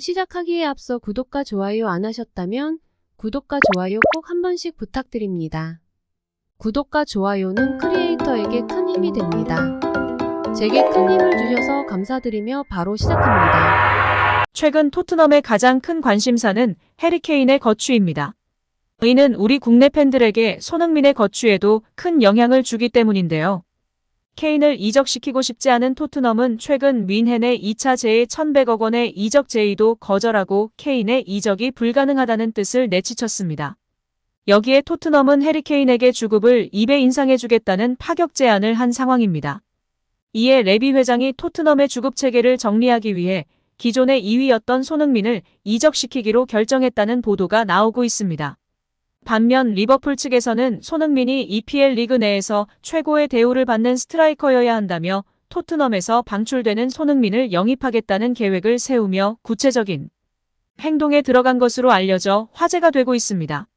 시작하기에 앞서 구독과 좋아요 안 하셨다면 구독과 좋아요 꼭 한 번씩 부탁드립니다. 구독과 좋아요는 크리에이터에게 큰 힘이 됩니다. 제게 큰 힘을 주셔서 감사드리며 바로 시작합니다. 최근 토트넘의 가장 큰 관심사는 해리 케인의 거취입니다. 이는 우리 국내 팬들에게 손흥민의 거취에도 큰 영향을 주기 때문인데요. 케인을 이적시키고 싶지 않은 토트넘은 최근 뮌헨의 2차 제의 1,100억 원의 이적 제의도 거절하고 케인의 이적이 불가능하다는 뜻을 내치쳤습니다. 여기에 토트넘은 해리 케인에게 주급을 2배 인상해주겠다는 파격 제안을 한 상황입니다. 이에 레비 회장이 토트넘의 주급 체계를 정리하기 위해 기존의 2위였던 손흥민을 이적시키기로 결정했다는 보도가 나오고 있습니다. 반면 리버풀 측에서는 손흥민이 EPL 리그 내에서 최고의 대우를 받는 스트라이커여야 한다며 토트넘에서 방출되는 손흥민을 영입하겠다는 계획을 세우며 구체적인 행동에 들어간 것으로 알려져 화제가 되고 있습니다.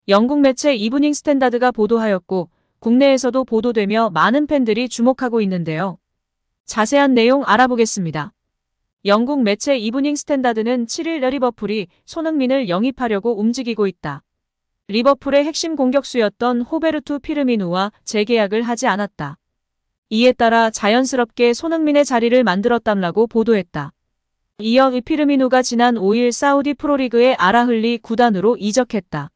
영국 매체 이브닝 스탠다드가 보도하였고 국내에서도 보도되며 많은 팬들이 주목하고 있는데요. 자세한 내용 알아보겠습니다. 영국 매체 이브닝 스탠다드는 7일 리버풀이 손흥민을 영입하려고 움직이고 있다. 리버풀의 핵심 공격수였던 호베르투 피르미누와 재계약을 하지 않았다. 이에 따라 자연스럽게 손흥민의 자리를 만들었담라고 보도했다. 이어 피르미누가 지난 5일 사우디 프로리그의 알아흘리 구단으로 이적했다.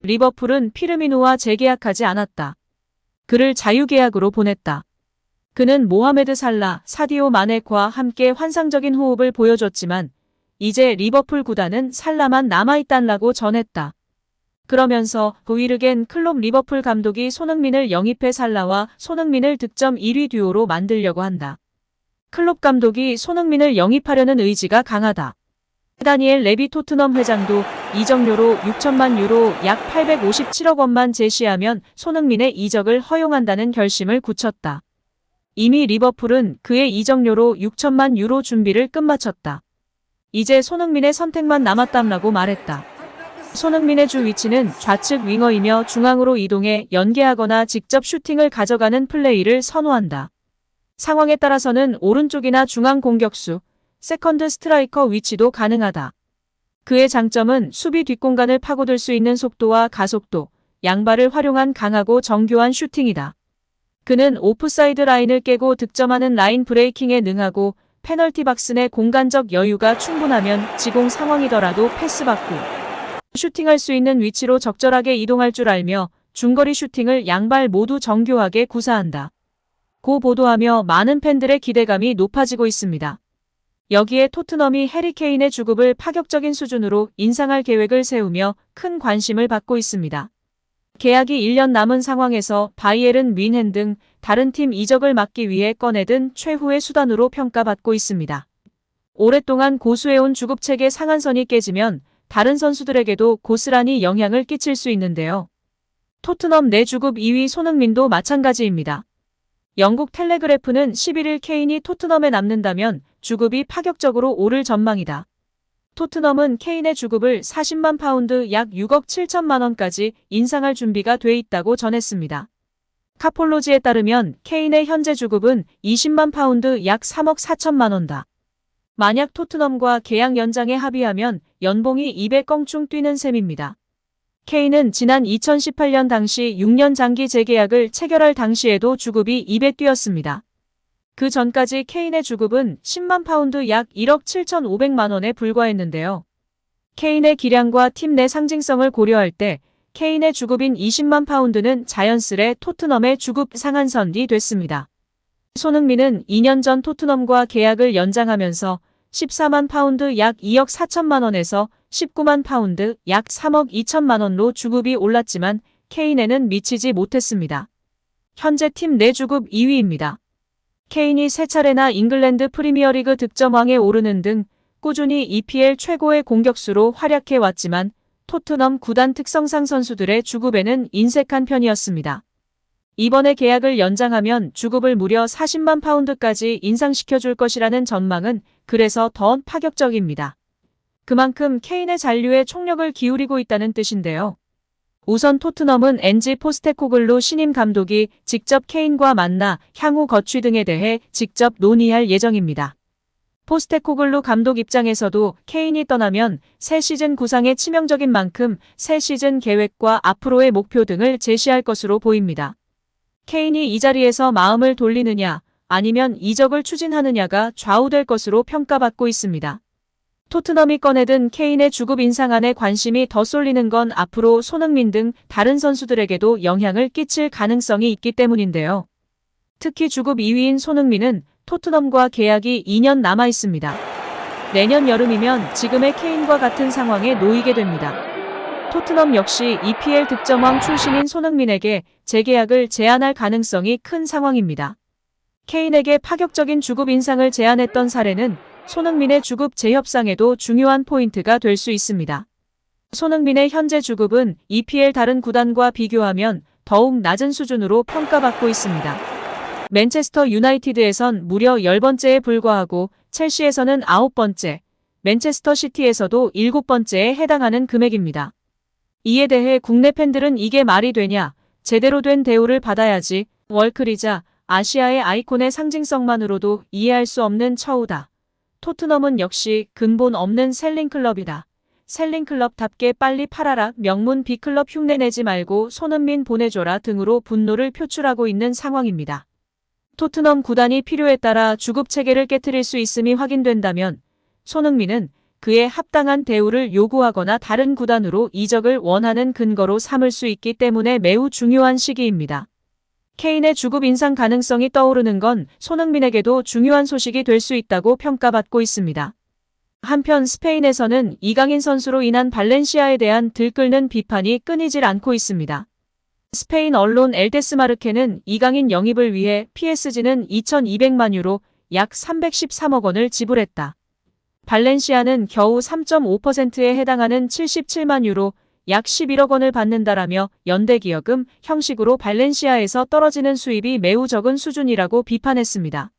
리버풀은 피르미누와 재계약하지 않았다. 그를 자유계약으로 보냈다. 그는 모하메드 살라, 사디오 마네과 함께 환상적인 호흡을 보여줬지만 이제 리버풀 구단은 살라만 남아있단라고 전했다. 그러면서 보이르겐 클롭 리버풀 감독이 손흥민을 영입해 살라와 손흥민을 득점 1위 듀오로 만들려고 한다. 클롭 감독이 손흥민을 영입하려는 의지가 강하다. 다니엘 레비 토트넘 회장도 이적료로 6천만 유로 약 857억 원만 제시하면 손흥민의 이적을 허용한다는 결심을 굳혔다. 이미 리버풀은 그의 이적료로 6천만 유로 준비를 끝마쳤다. 이제 손흥민의 선택만 남았담라고 말했다. 손흥민의 주 위치는 좌측 윙어이며 중앙으로 이동해 연계하거나 직접 슈팅을 가져가는 플레이를 선호한다. 상황에 따라서는 오른쪽이나 중앙 공격수, 세컨드 스트라이커 위치도 가능하다. 그의 장점은 수비 뒷공간을 파고들 수 있는 속도와 가속도, 양발을 활용한 강하고 정교한 슈팅이다. 그는 오프사이드 라인을 깨고 득점하는 라인 브레이킹에 능하고 페널티 박스 내 공간적 여유가 충분하면 지공 상황이더라도 패스받고 슈팅할 수 있는 위치로 적절하게 이동할 줄 알며 중거리 슈팅을 양발 모두 정교하게 구사한다. 고 보도하며 많은 팬들의 기대감이 높아지고 있습니다. 여기에 토트넘이 해리 케인의 주급을 파격적인 수준으로 인상할 계획을 세우며 큰 관심을 받고 있습니다. 계약이 1년 남은 상황에서 바이에른 뮌헨 등 다른 팀 이적을 막기 위해 꺼내든 최후의 수단으로 평가받고 있습니다. 오랫동안 고수해온 주급체계 상한선이 깨지면 다른 선수들에게도 고스란히 영향을 끼칠 수 있는데요. 토트넘 내 주급 2위 손흥민도 마찬가지입니다. 영국 텔레그래프는 11일 케인이 토트넘에 남는다면 주급이 파격적으로 오를 전망이다. 토트넘은 케인의 주급을 40만 파운드 약 6억 7천만 원까지 인상할 준비가 돼 있다고 전했습니다. 카폴로지에 따르면 케인의 현재 주급은 20만 파운드 약 3억 4천만 원다. 만약 토트넘과 계약 연장에 합의하면 연봉이 200껑충 뛰는 셈입니다. 케인은 지난 2018년 당시 6년 장기 재계약을 체결할 당시에도 주급이 2배 뛰었습니다. 그 전까지 케인의 주급은 10만 파운드 약 1억 7,500만 원에 불과했는데요. 케인의 기량과 팀 내 상징성을 고려할 때 케인의 주급인 20만 파운드는 자연스레 토트넘의 주급 상한선이 됐습니다. 손흥민은 2년 전 토트넘과 계약을 연장하면서 14만 파운드 약 2억 4천만 원에서 19만 파운드 약 3억 2천만 원로 주급이 올랐지만 케인에는 미치지 못했습니다. 현재 팀 내 주급 2위입니다. 케인이 세 차례나 잉글랜드 프리미어리그 득점왕에 오르는 등 꾸준히 EPL 최고의 공격수로 활약해왔지만 토트넘 구단 특성상 선수들의 주급에는 인색한 편이었습니다. 이번에 계약을 연장하면 주급을 무려 40만 파운드까지 인상시켜줄 것이라는 전망은 그래서 더 파격적입니다. 그만큼 케인의 잔류에 총력을 기울이고 있다는 뜻인데요. 우선 토트넘은 엔지 포스테코글루 신임 감독이 직접 케인과 만나 향후 거취 등에 대해 직접 논의할 예정입니다. 포스테코글루 감독 입장에서도 케인이 떠나면 새 시즌 구상에 치명적인 만큼 새 시즌 계획과 앞으로의 목표 등을 제시할 것으로 보입니다. 케인이 이 자리에서 마음을 돌리느냐 아니면 이적을 추진하느냐가 좌우될 것으로 평가받고 있습니다. 토트넘이 꺼내든 케인의 주급 인상안에 관심이 더 쏠리는 건 앞으로 손흥민 등 다른 선수들에게도 영향을 끼칠 가능성이 있기 때문인데요. 특히 주급 2위인 손흥민은 토트넘과 계약이 2년 남아 있습니다. 내년 여름이면 지금의 케인과 같은 상황에 놓이게 됩니다. 토트넘 역시 EPL 득점왕 출신인 손흥민에게 재계약을 제안할 가능성이 큰 상황입니다. 케인에게 파격적인 주급 인상을 제안했던 사례는 손흥민의 주급 재협상에도 중요한 포인트가 될 수 있습니다. 손흥민의 현재 주급은 EPL 다른 구단과 비교하면 더욱 낮은 수준으로 평가받고 있습니다. 맨체스터 유나이티드에선 무려 10번째에 불과하고 첼시에서는 9번째, 맨체스터 시티에서도 7번째에 해당하는 금액입니다. 이에 대해 국내 팬들은 이게 말이 되냐, 제대로 된 대우를 받아야지, 월클이자 아시아의 아이콘의 상징성만으로도 이해할 수 없는 처우다. 토트넘은 역시 근본 없는 셀링클럽이다. 셀링클럽답게 빨리 팔아라, 명문 B클럽 흉내내지 말고 손흥민 보내줘라 등으로 분노를 표출하고 있는 상황입니다. 토트넘 구단이 필요에 따라 주급 체계를 깨트릴 수 있음이 확인된다면 손흥민은 그에 합당한 대우를 요구하거나 다른 구단으로 이적을 원하는 근거로 삼을 수 있기 때문에 매우 중요한 시기입니다. 케인의 주급 인상 가능성이 떠오르는 건 손흥민에게도 중요한 소식이 될 수 있다고 평가받고 있습니다. 한편 스페인에서는 이강인 선수로 인한 발렌시아에 대한 들끓는 비판이 끊이질 않고 있습니다. 스페인 언론 엘데스마르케는 이강인 영입을 위해 PSG는 2,200만 유로 약 313억 원을 지불했다. 발렌시아는 겨우 3.5%에 해당하는 77만 유로 약 11억 원을 받는다라며 연대기여금 형식으로 발렌시아에서 떨어지는 수입이 매우 적은 수준이라고 비판했습니다.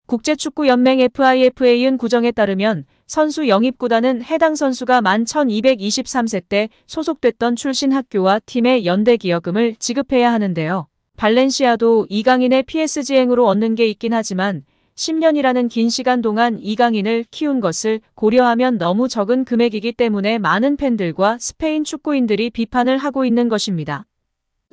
국제축구연맹 FIFA의 구정에 따르면 선수 영입구단은 해당 선수가 만 1223세 때 소속됐던 출신 학교와 팀의 연대기여금을 지급해야 하는데요. 발렌시아도 이강인의 PSG행으로 얻는 게 있긴 하지만 10년이라는 긴 시간 동안 이강인을 키운 것을 고려하면 너무 적은 금액이기 때문에 많은 팬들과 스페인 축구인들이 비판을 하고 있는 것입니다.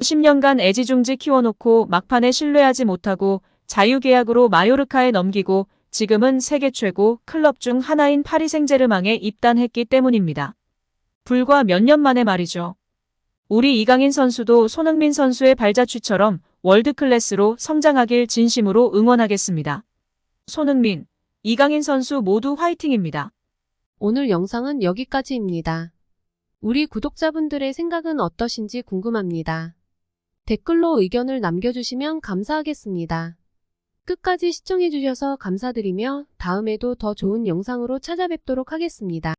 10년간 애지중지 키워놓고 막판에 신뢰하지 못하고 자유계약으로 마요르카에 넘기고 지금은 세계 최고 클럽 중 하나인 파리 생제르맹에 입단했기 때문입니다. 불과 몇 년 만에 말이죠. 우리 이강인 선수도 손흥민 선수의 발자취처럼 월드클래스로 성장하길 진심으로 응원하겠습니다. 손흥민, 이강인 선수 모두 화이팅입니다. 오늘 영상은 여기까지입니다. 우리 구독자분들의 생각은 어떠신지 궁금합니다. 댓글로 의견을 남겨주시면 감사하겠습니다. 끝까지 시청해주셔서 감사드리며 다음에도 더 좋은 영상으로 찾아뵙도록 하겠습니다.